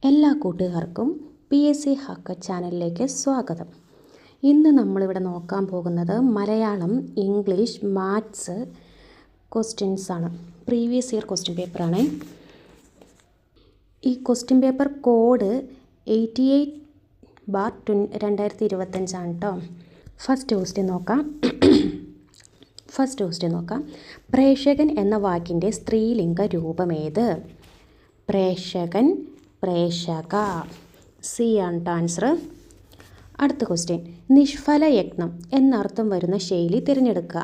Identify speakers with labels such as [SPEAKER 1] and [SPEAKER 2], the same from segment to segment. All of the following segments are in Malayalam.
[SPEAKER 1] എല്ലാ കൂട്ടുകാർക്കും PSC ഹക്കർ ചാനലിലേക്ക് സ്വാഗതം. ഇന്ന് നമ്മളിവിടെ നോക്കാൻ പോകുന്നത് മലയാളം, ഇംഗ്ലീഷ്, മാത്സ് ക്വസ്റ്റ്യൻസ് ആണ്. പ്രീവിയസ് ഇയർ ക്വസ്റ്റ്യൻ പേപ്പറാണ്. ഈ ക്വസ്റ്റ്യൻ പേപ്പർ കോഡ് 88/2025 ആണ് കേട്ടോ. ഫസ്റ്റ് ക്വസ്റ്റ്യൻ നോക്കാം. പ്രേക്ഷകൻ എന്ന വാക്കിൻ്റെ സ്ത്രീലിംഗ രൂപമേത്? പ്രേക്ഷകൻ, പ്രേക്ഷക. സി ആണ് ആൻസർ. അടുത്ത ക്വസ്റ്റ്യൻ, നിഷ്ഫല യത്നം എന്നർത്ഥം വരുന്ന ശൈലി തിരഞ്ഞെടുക്കുക.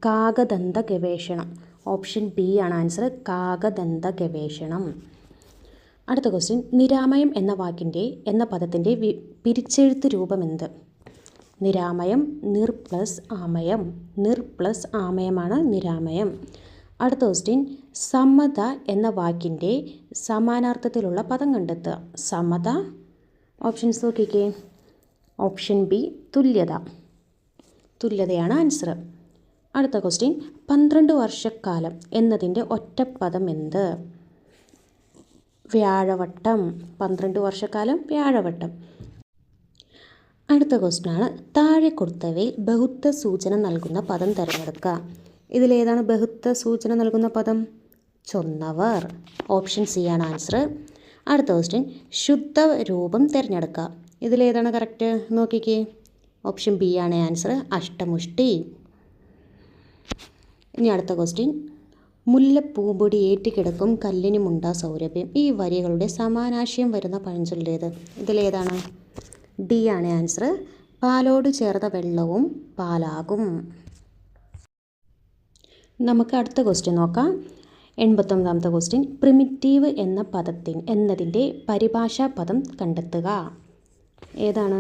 [SPEAKER 1] കാകദന്ത ഗവേഷണം. ഓപ്ഷൻ ബി ആണ് ആൻസർ, കാകദന്ത ഗവേഷണം. അടുത്ത ക്വസ്റ്റ്യൻ, നിരാമയം എന്ന പദത്തിൻ്റെ പിരിച്ചെഴുത്ത് രൂപമെന്ത്? നിരാമയം, നിർ പ്ലസ് ആമയം. നിർ പ്ലസ് ആമയമാണ് നിരാമയം. അടുത്ത ക്വസ്റ്റ്യൻ, സമത എന്ന വാക്കിൻ്റെ സമാനാർത്ഥത്തിലുള്ള പദം കണ്ടെത്തുക. സമത. ഓപ്ഷൻസ് നോക്കിക്കേ. ഓപ്ഷൻ ബി തുല്യത. തുല്യതയാണ് ആൻസർ. അടുത്ത ക്വസ്റ്റ്യൻ, 12 വർഷക്കാലം എന്നതിൻ്റെ ഒറ്റപ്പദം എന്ത്? വ്യാഴവട്ടം. 12 വർഷക്കാലം, വ്യാഴവട്ടം. അടുത്ത ക്വസ്റ്റ്യനാണ്, താഴെ കൊടുത്തവയിൽ ബഹുത്വ സൂചന നൽകുന്ന പദം തിരഞ്ഞെടുക്കുക. ഇതിലേതാണ് ബഹുത്വ സൂചന നൽകുന്ന പദം? ചൊന്നവർ. ഓപ്ഷൻ സി ആണ് ആൻസർ. അടുത്ത ക്വസ്റ്റ്യൻ, ശുദ്ധ രൂപം തിരഞ്ഞെടുക്കുക. ഇതിലേതാണ് കറക്റ്റ്? നോക്കിക്കേ. ഓപ്ഷൻ ബി ആണ് ആൻസർ, അഷ്ടമുഷ്ടി. ഇനി അടുത്ത ക്വസ്റ്റ്യൻ, മുല്ലപ്പൂമ്പൊടി ഏറ്റുകിടക്കും കല്ലിനുമുണ്ടാ സൗരഭ്യം. ഈ വരികളുടെ സമാനാശയം വരുന്ന പഴഞ്ചൊല്ലേത്? ഇതിലേതാണ്? ഡി ആണ് ആൻസർ, പാലോട് ചേർത്ത വെള്ളവും പാലാകും. നമുക്ക് അടുത്ത ക്വസ്റ്റ്യൻ നോക്കാം. 89ാമത്തെ ക്വസ്റ്റ്യൻ, പ്രിമിറ്റീവ് എന്നതിൻ്റെ പരിഭാഷാ പദം കണ്ടെത്തുക. ഏതാണ്?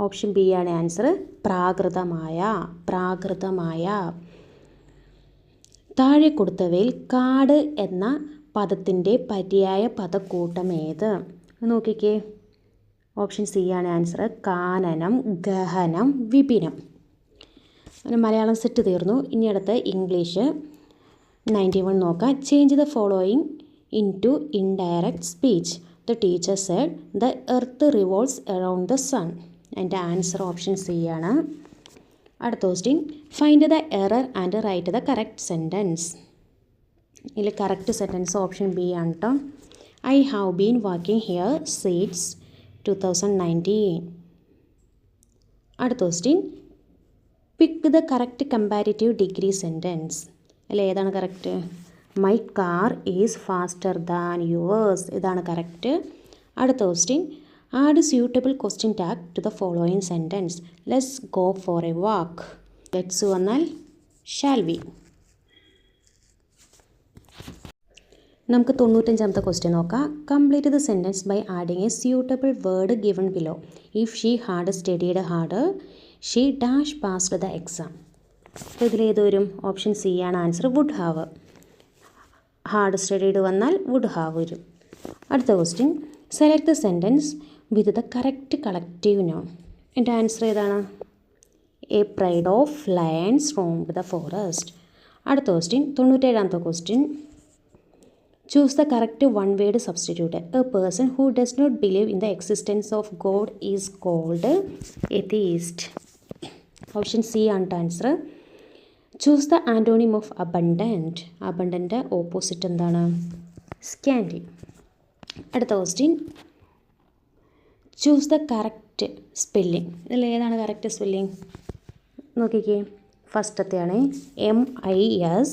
[SPEAKER 1] ഓപ്ഷൻ ബി ആണ് ആൻസർ, പ്രാകൃതമായ. പ്രാകൃതമായ. താഴെ കൊടുത്തവയിൽ കാട് എന്ന പദത്തിൻ്റെ പര്യായ പദക്കൂട്ടം ഏത്? നോക്കിക്കേ. ഓപ്ഷൻ സി ആണ് ആൻസർ, കാനനം, ഗഹനം, വിപിനം. അങ്ങനെ മലയാളം സെറ്റ് തീർന്നു. ഇനി അടുത്ത് ഇംഗ്ലീഷ് 91 നോക്കാം. Change the following into indirect speech. The teacher said the earth revolves around the sun. അതിൻ്റെ ആൻസർ ഓപ്ഷൻ സി ആണ്. അടുത്ത question, find the error and write the correct sentence. ഇതിൽ കറക്റ്റ് സെൻറ്റൻസ് ഓപ്ഷൻ ബി ആണ് കേട്ടോ. I have been working here since 2019. അടുത്ത question, pick the correct comparative degree sentence. അല്ല, ഏതാണ് correct? My car is faster than yours. ഇതാണ് കറക്റ്റ്. അടുത്ത question, add suitable question tag to the following sentence. Let's go for a walk. Let's വന്നാൽ ഷാൽ വി. നമുക്ക് 95ാമത്തെ ക്വസ്റ്റ്യൻ നോക്കാം. Complete the sentence by adding a suitable word given below. If she had studied harder she dash passed the exam. അപ്പോൾ ഇതിലേത് വരും? ഓപ്ഷൻ സി ആണ് answer, would have. Had studied വന്നാൽ വുഡ് ഹാവ് വരും. അടുത്ത question, select the sentence with the correct collective noun. എൻ്റെ ആൻസർ ഏതാണ്? A pride of lions roamed the forest. അടുത്ത ക്വസ്റ്റ്യൻ, 97ാമത്തെ question, choose the correct one word substitute. A person who does not believe in the existence of God is called atheist. Option C ആണ് answer. Choose the antonym of abundant. അബണ്ടൻ്റെ ഓപ്പോസിറ്റ് എന്താണ്? സ്കാൻഡി. അടുത്ത question, choose the correct spelling. ഇതിൽ ഏതാണ് കറക്റ്റ് സ്പെല്ലിംഗ്? നോക്കിക്കേ. ഫസ്റ്റത്തെയാണ് MIS.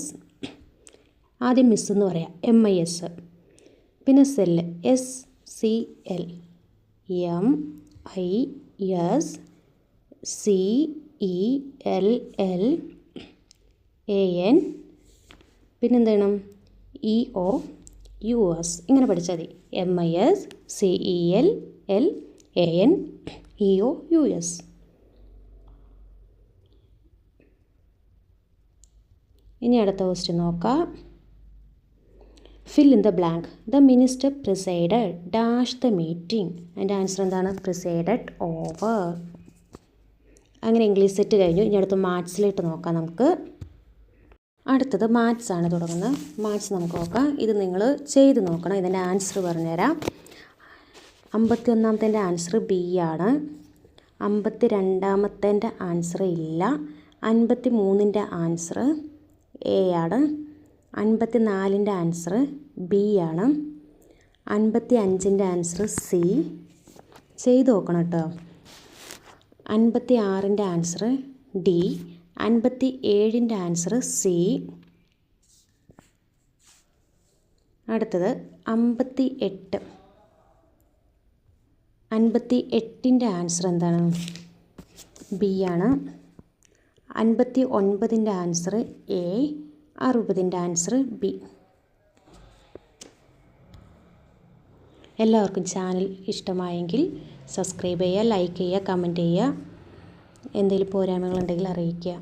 [SPEAKER 1] ആദ്യം മിസ് എന്ന് പറയാം, MIS. പിന്നെ സെല്ല് SCL, MIS CELLAN. പിന്നെന്താണ്? EOUS. ഇങ്ങനെ പഠിച്ചാൽ മതി. MIS CELLAN EOUS. ഇനി അടുത്ത ക്വസ്റ്റ്യൻ നോക്കാം. Fill in the blank. The minister presided dash the meeting. അതിൻ്റെ ആൻസർ എന്താണ്? Presided over. അങ്ങനെ ഇംഗ്ലീഷ് സെറ്റ് കഴിഞ്ഞു. ഇനി അടുത്ത് മാത്സിലിട്ട് നോക്കാം നമുക്ക്. അടുത്തത് മാത്സ് ആണ് തുടങ്ങുന്നത്. മാത്സ് നമുക്ക് നോക്കാം. ഇത് നിങ്ങൾ ചെയ്ത് നോക്കണം. ഇതിൻ്റെ ആൻസർ പറഞ്ഞുതരാം. 51ാമത്തെ ആൻസർ ബി ആണ്. 52ാമത്തെ ആൻസർ ഇല്ല. 53ൻ്റെ ആൻസർ എ ആണ്. 54ൻ്റെ ആൻസർ ബി ആണ്. 55ൻ്റെ ആൻസർ സി. ചെയ്ത് നോക്കണം കേട്ടോ. 56ൻ്റെ ആൻസർ ഡി. 57ൻ്റെ ആൻസർ സി. അടുത്തത് 58. 58ൻ്റെ ആൻസർ എന്താണ്? ബി ആണ്. 59ൻ്റെ ആൻസർ എ. 60ൻ്റെ ആൻസർ ബി. എല്ലാവർക്കും ചാനൽ ഇഷ്ടമായെങ്കിൽ സബ്സ്ക്രൈബ് ചെയ്യുക, ലൈക്ക് ചെയ്യുക, കമൻറ്റ് ചെയ്യുക. എന്തെങ്കിലും പോരായ്മകളുണ്ടെങ്കിൽ അറിയിക്കുക.